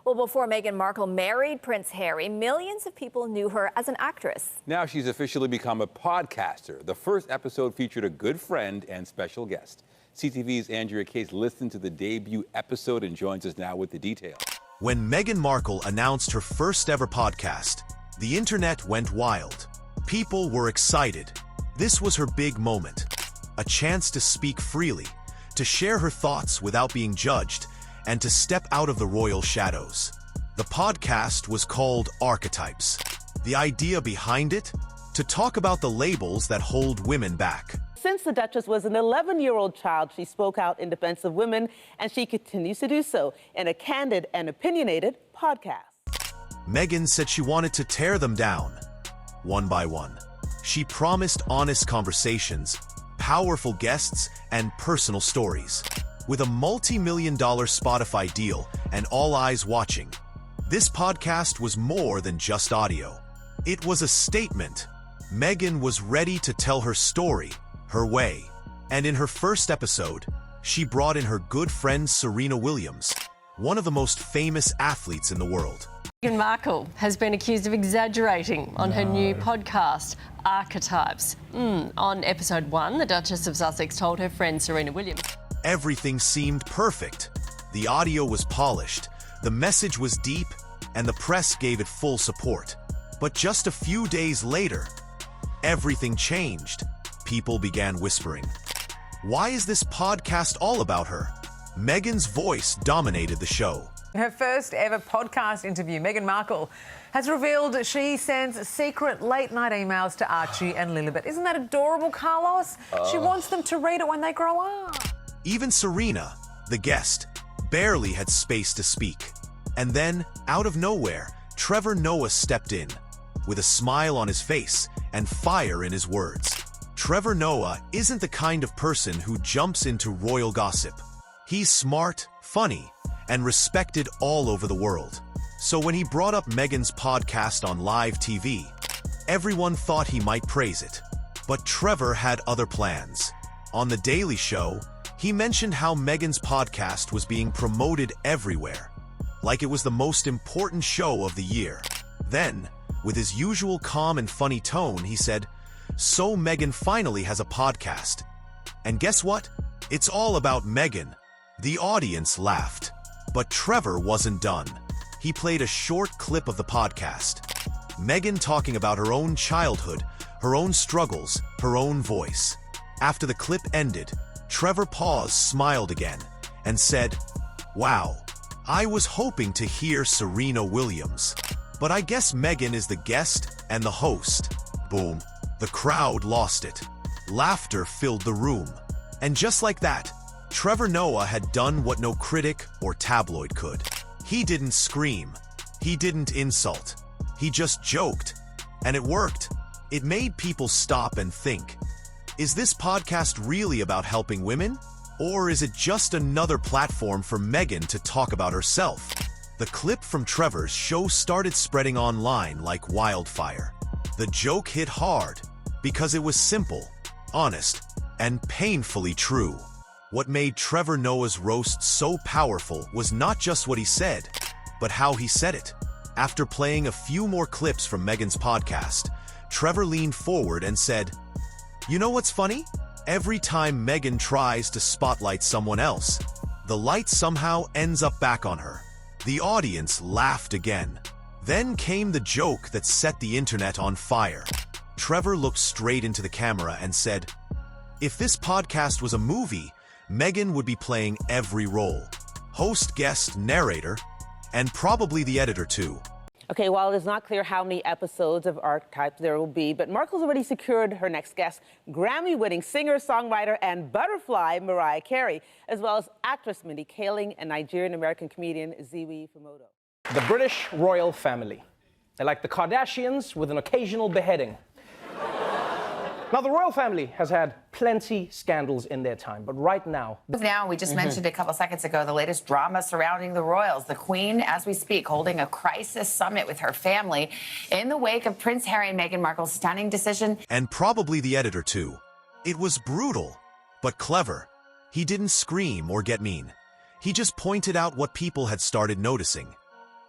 Well, before Meghan Markle married Prince Harry, millions of people knew her as an actress. Now she's officially become a podcaster. The first episode featured a good friend and special guest. CTV's Andrea Case listened to the debut episode and joins us now with the details. When Meghan Markle announced her first ever podcast, the internet went wild. People were excited. This was her big moment. A chance to speak freely, to share her thoughts without being judged, and to step out of the royal shadows. The podcast was called Archetypes. The idea behind it? To talk about the labels that hold women back. Since the Duchess was an 11-year-old child, she spoke out in defense of women, and she continues to do so in a candid and opinionated podcast. Meghan said she wanted to tear them down, one by one. She promised honest conversations, powerful guests, and personal stories. With a multi-million-dollar Spotify deal and all eyes watching, this podcast was more than just audio. It was a statement. Meghan was ready to tell her story, her way. And in her first episode, she brought in her good friend Serena Williams, one of the most famous athletes in the world. Meghan Markle has been accused of exaggerating on her new podcast, Archetypes. On episode 1, the Duchess of Sussex told her friend Serena Williams, everything seemed perfect. The audio was polished, the message was deep, and the press gave it full support. But just a few days later, everything changed. People began whispering. Why is this podcast all about her? Meghan's voice dominated the show. In her first ever podcast interview, Meghan Markle has revealed she sends secret late-night emails to Archie and Lilibet. Isn't that adorable, Carlos? She wants them to read it when they grow up. Even Serena, the guest, barely had space to speak. And then, out of nowhere, Trevor Noah stepped in, with a smile on his face and fire in his words. Trevor Noah isn't the kind of person who jumps into royal gossip. He's smart, funny, and respected all over the world. So when he brought up Meghan's podcast on live TV, everyone thought he might praise it. But Trevor had other plans. On The Daily Show, he mentioned how Meghan's podcast was being promoted everywhere, like it was the most important show of the year. Then, with his usual calm and funny tone, he said, "So Meghan finally has a podcast. And guess what? It's all about Meghan." The audience laughed. But Trevor wasn't done. He played a short clip of the podcast. Meghan talking about her own childhood, her own struggles, her own voice. After the clip ended, Trevor paused, smiled again, and said, "Wow, I was hoping to hear Serena Williams. But I guess Meghan is the guest and the host." Boom. The crowd lost it. Laughter filled the room. And just like that, Trevor Noah had done what no critic or tabloid could. He didn't scream. He didn't insult. He just joked. And it worked. It made people stop and think, is this podcast really about helping women? Or is it just another platform for Meghan to talk about herself? The clip from Trevor's show started spreading online like wildfire. The joke hit hard because it was simple, honest, and painfully true. What made Trevor Noah's roast so powerful was not just what he said, but how he said it. After playing a few more clips from Meghan's podcast, Trevor leaned forward and said, "You know what's funny? Every time Meghan tries to spotlight someone else, the light somehow ends up back on her." The audience laughed again. Then came the joke that set the internet on fire. Trevor looked straight into the camera and said, "If this podcast was a movie, Meghan would be playing every role. Host, guest, narrator, and probably the editor too." Okay, while it's not clear how many episodes of Archetypes there will be, but Markle's already secured her next guest, Grammy-winning singer, songwriter, and butterfly Mariah Carey, as well as actress Mindy Kaling and Nigerian-American comedian Ziwi Fumodo. The British royal family. They're like the Kardashians with an occasional beheading. Now, the royal family has had plenty scandals in their time, but right now... Now, we just mentioned a couple seconds ago the latest drama surrounding the royals. The Queen, as we speak, holding a crisis summit with her family in the wake of Prince Harry and Meghan Markle's stunning decision. And probably the editor, too. It was brutal, but clever. He didn't scream or get mean. He just pointed out what people had started noticing.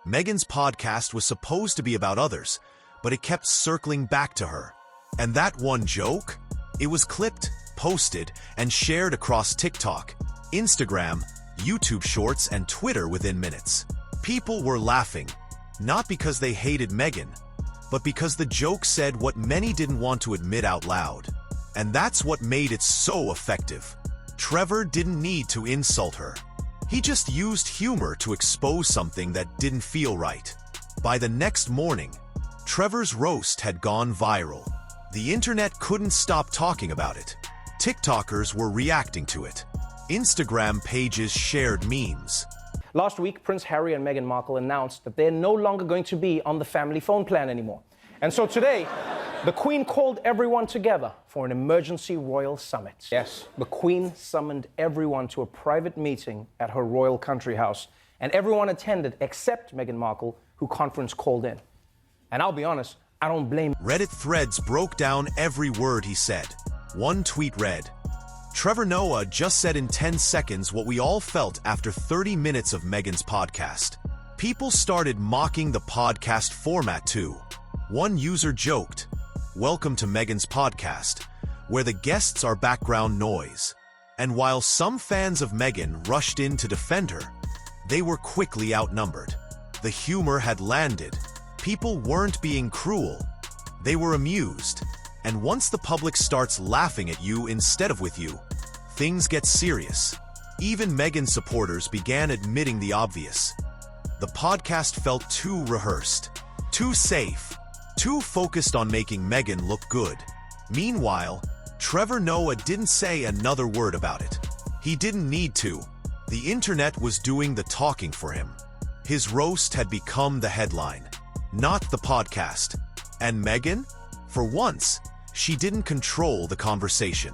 Meghan's podcast was supposed to be about others, but it kept circling back to her. And that one joke? It was clipped, posted, and shared across TikTok, Instagram, YouTube Shorts, and Twitter within minutes. People were laughing, not because they hated Meghan, but because the joke said what many didn't want to admit out loud. And that's what made it so effective. Trevor didn't need to insult her. He just used humor to expose something that didn't feel right. By the next morning, Trevor's roast had gone viral. The internet couldn't stop talking about it. TikTokers were reacting to it. Instagram pages shared memes. Last week, Prince Harry and Meghan Markle announced that they're no longer going to be on the family phone plan anymore. And so today, the Queen called everyone together for an emergency royal summit. Yes, the Queen summoned everyone to a private meeting at her royal country house, and everyone attended except Meghan Markle, who conference called in. And I'll be honest, I don't blame. Reddit threads broke down every word he said. One tweet read, "Trevor Noah just said in 10 seconds what we all felt after 30 minutes of Meghan's podcast." People started mocking the podcast format too. One user joked, "Welcome to Meghan's podcast, where the guests are background noise." And while some fans of Meghan rushed in to defend her, they were quickly outnumbered. The humor had landed. People weren't being cruel. They were amused. And once the public starts laughing at you instead of with you, things get serious. Even Meghan supporters began admitting the obvious. The podcast felt too rehearsed, too safe, too focused on making Meghan look good. Meanwhile, Trevor Noah didn't say another word about it. He didn't need to. The internet was doing the talking for him. His roast had become the headline, not the podcast. And Meghan? For once, she didn't control the conversation.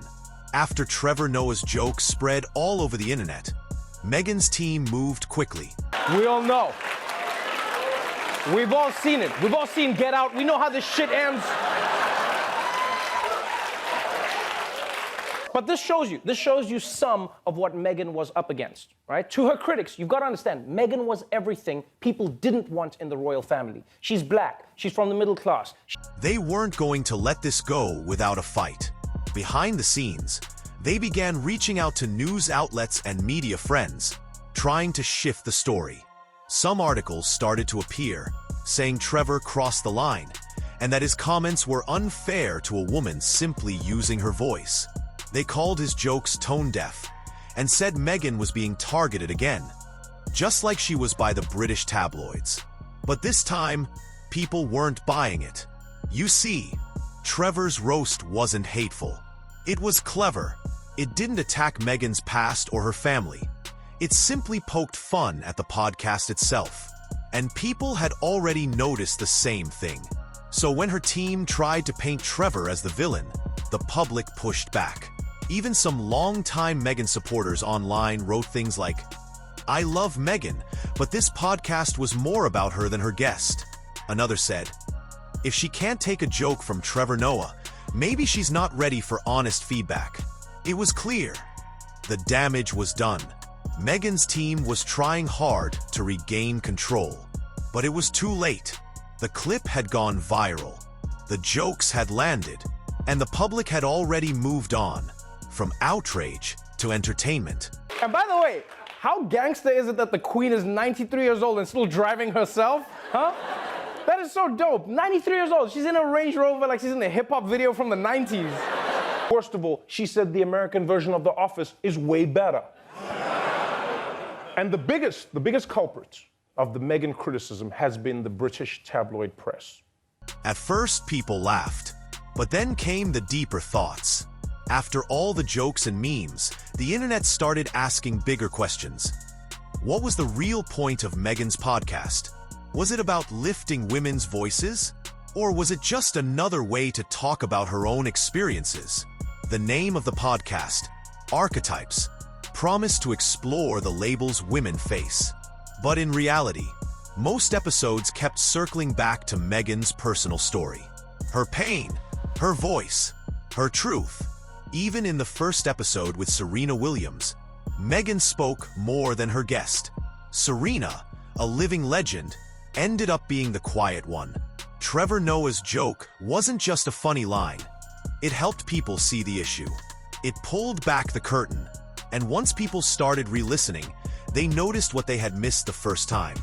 After Trevor Noah's jokes spread all over the internet, Meghan's team moved quickly. We all know. We've all seen it. We've all seen Get Out. We know how this shit ends. But this shows you some of what Meghan was up against, right? To her critics, you've got to understand, Meghan was everything people didn't want in the royal family. She's black. She's from the middle class. They weren't going to let this go without a fight. Behind the scenes, they began reaching out to news outlets and media friends, trying to shift the story. Some articles started to appear, saying Trevor crossed the line, and that his comments were unfair to a woman simply using her voice. They called his jokes tone-deaf, and said Meghan was being targeted again, just like she was by the British tabloids. But this time, people weren't buying it. You see, Trevor's roast wasn't hateful. It was clever. It didn't attack Meghan's past or her family. It simply poked fun at the podcast itself. And people had already noticed the same thing. So when her team tried to paint Trevor as the villain, the public pushed back. Even some longtime Meghan supporters online wrote things like, "I love Meghan, but this podcast was more about her than her guest." Another said, "If she can't take a joke from Trevor Noah, maybe she's not ready for honest feedback." It was clear. The damage was done. Meghan's team was trying hard to regain control, but it was too late. The clip had gone viral. The jokes had landed, and the public had already moved on, from outrage to entertainment. And by the way, how gangster is it that the Queen is 93 years old and still driving herself? Huh? That is so dope. 93 years old. She's in a Range Rover like she's in a hip-hop video from the 90s. First of all, she said the American version of The Office is way better. And the biggest culprit of the Meghan criticism has been the British tabloid press. At first, people laughed, but then came the deeper thoughts. After all the jokes and memes, the internet started asking bigger questions. What was the real point of Meghan's podcast? Was it about lifting women's voices? Or was it just another way to talk about her own experiences? The name of the podcast, Archetypes, promised to explore the labels women face. But in reality, most episodes kept circling back to Meghan's personal story. Her pain, her voice, her truth. Even in the first episode with Serena Williams, Meghan spoke more than her guest. Serena, a living legend, ended up being the quiet one. Trevor Noah's joke wasn't just a funny line. It helped people see the issue. It pulled back the curtain, and once people started re-listening, they noticed what they had missed the first time.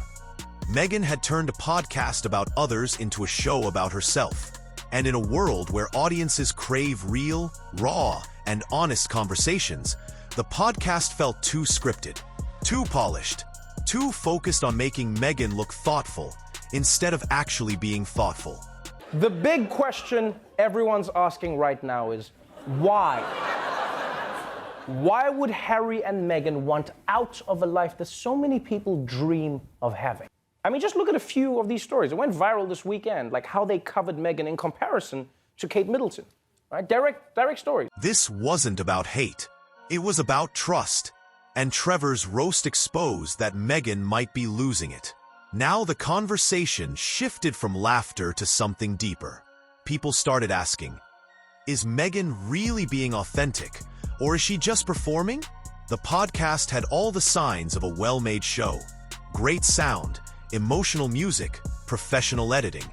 Meghan had turned a podcast about others into a show about herself. And in a world where audiences crave real, raw, and honest conversations, the podcast felt too scripted, too polished, too focused on making Meghan look thoughtful instead of actually being thoughtful. The big question everyone's asking right now is, why? Why would Harry and Meghan want out of a life that so many people dream of having? I mean, just look at a few of these stories. It went viral this weekend, like how they covered Meghan in comparison to Kate Middleton. Right? Direct stories. This wasn't about hate. It was about trust. And Trevor's roast exposed that Meghan might be losing it. Now the conversation shifted from laughter to something deeper. People started asking, is Meghan really being authentic, or is she just performing? The podcast had all the signs of a well-made show. Great sound, emotional music, professional editing.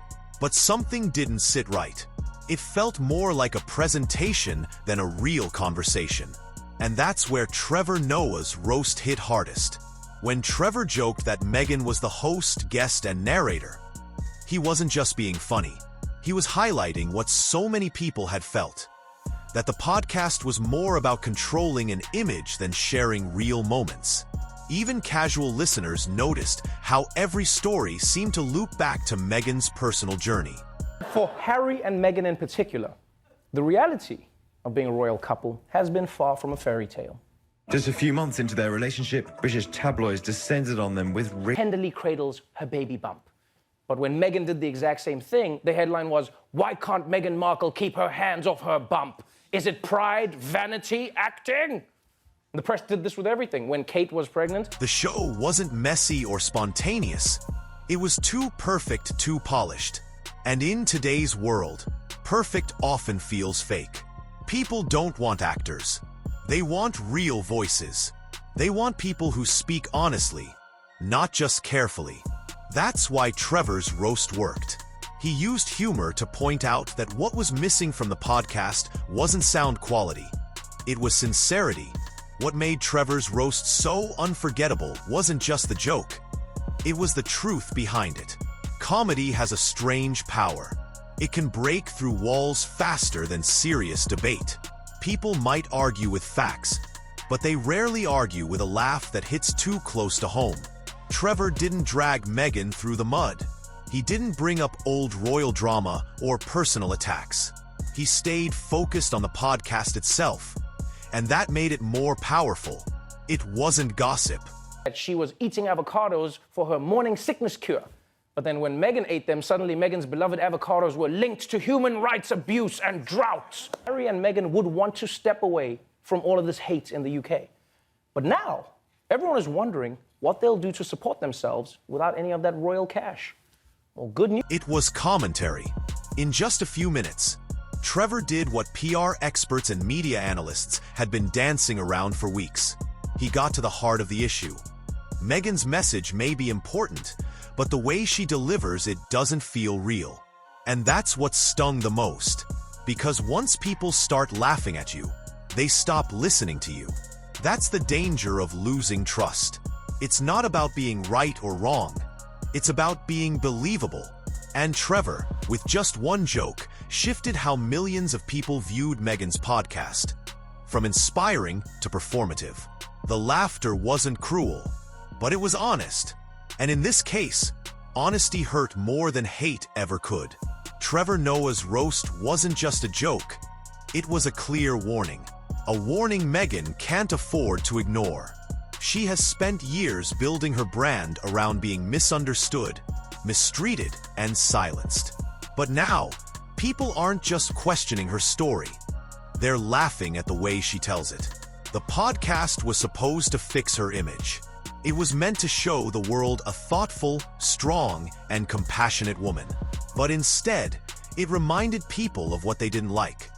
But something didn't sit right. It felt more like a presentation than a real conversation. And that's where Trevor Noah's roast hit hardest. When Trevor joked that Meghan was the host, guest, and narrator, he wasn't just being funny. He was highlighting what so many people had felt. That the podcast was more about controlling an image than sharing real moments. Even casual listeners noticed how every story seemed to loop back to Meghan's personal journey. For Harry and Meghan in particular, the reality of being a royal couple has been far from a fairy tale. Just a few months into their relationship, British tabloids descended on them with tenderly cradles her baby bump. But when Meghan did the exact same thing, the headline was, "Why can't Meghan Markle keep her hands off her bump? Is it pride, vanity, acting?" The press did this with everything. When Kate was pregnant, the show wasn't messy or spontaneous. It was too perfect, too polished. And in today's world, perfect often feels fake. People don't want actors. They want real voices. They want people who speak honestly, not just carefully. That's why Trevor's roast worked. He used humor to point out that what was missing from the podcast wasn't sound quality. It was sincerity. What made Trevor's roast so unforgettable wasn't just the joke. It was the truth behind it. Comedy has a strange power. It can break through walls faster than serious debate. People might argue with facts, but they rarely argue with a laugh that hits too close to home. Trevor didn't drag Meghan through the mud. He didn't bring up old royal drama or personal attacks. He stayed focused on the podcast itself, and that made it more powerful. It wasn't gossip. That she was eating avocados for her morning sickness cure. But then when Meghan ate them, suddenly Meghan's beloved avocados were linked to human rights abuse and droughts. Harry and Meghan would want to step away from all of this hate in the UK. But now, everyone is wondering what they'll do to support themselves without any of that royal cash. Well, good news. It was commentary. In just a few minutes, Trevor did what PR experts and media analysts had been dancing around for weeks. He got to the heart of the issue. Meghan's message may be important, but the way she delivers it doesn't feel real. And that's what stung the most. Because once people start laughing at you, they stop listening to you. That's the danger of losing trust. It's not about being right or wrong. It's about being believable. And Trevor, with just one joke, shifted how millions of people viewed Meghan's podcast. From inspiring to performative. The laughter wasn't cruel, but it was honest. And in this case, honesty hurt more than hate ever could. Trevor Noah's roast wasn't just a joke. It was a clear warning. A warning Meghan can't afford to ignore. She has spent years building her brand around being misunderstood, mistreated, and silenced. But now, people aren't just questioning her story. They're laughing at the way she tells it. The podcast was supposed to fix her image. It was meant to show the world a thoughtful, strong, and compassionate woman. But instead, it reminded people of what they didn't like.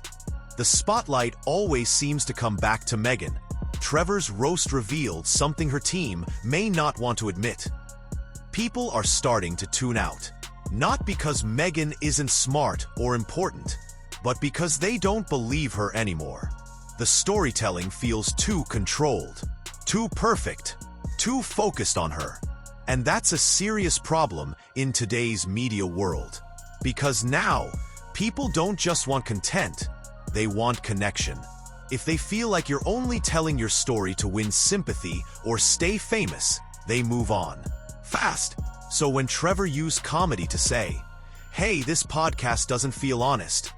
The spotlight always seems to come back to Meghan. Trevor's roast revealed something her team may not want to admit. people are starting to tune out. Not because Meghan isn't smart or important, but because they don't believe her anymore. The storytelling feels too controlled, too perfect, too focused on her. And that's a serious problem in today's media world. Because now, people don't just want content, they want connection. If they feel like you're only telling your story to win sympathy or stay famous, they move on fast. So when Trevor used comedy to say, "Hey, this podcast doesn't feel honest,"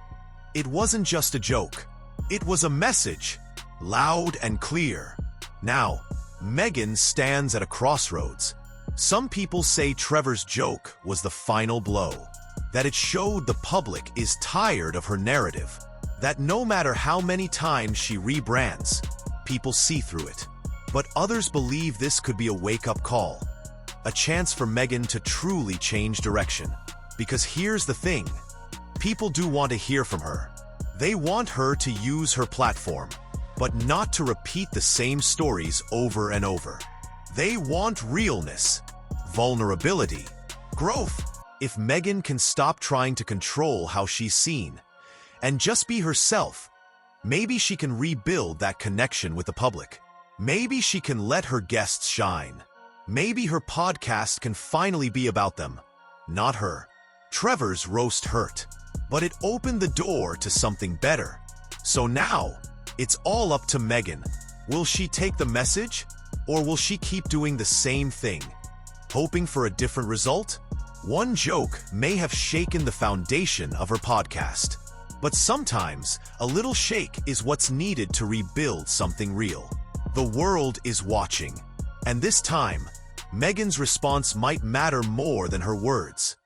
it wasn't just a joke. It was a message, loud and clear. Now, Meghan stands at a crossroads. Some people say Trevor's joke was the final blow, that it showed the public is tired of her narrative, that no matter how many times she rebrands, people see through it. But others believe this could be a wake-up call, a chance for Meghan to truly change direction. Because here's the thing, people do want to hear from her. They want her to use her platform, but not to repeat the same stories over and over. They want realness, vulnerability, growth. If Meghan can stop trying to control how she's seen and just be herself, maybe she can rebuild that connection with the public. Maybe she can let her guests shine. Maybe her podcast can finally be about them, not her. Trevor's roast hurt, but it opened the door to something better. So now, it's all up to Meghan. Will she take the message, or will she keep doing the same thing, hoping for a different result? One joke may have shaken the foundation of her podcast, but sometimes a little shake is what's needed to rebuild something real. The world is watching, and this time, Meghan's response might matter more than her words.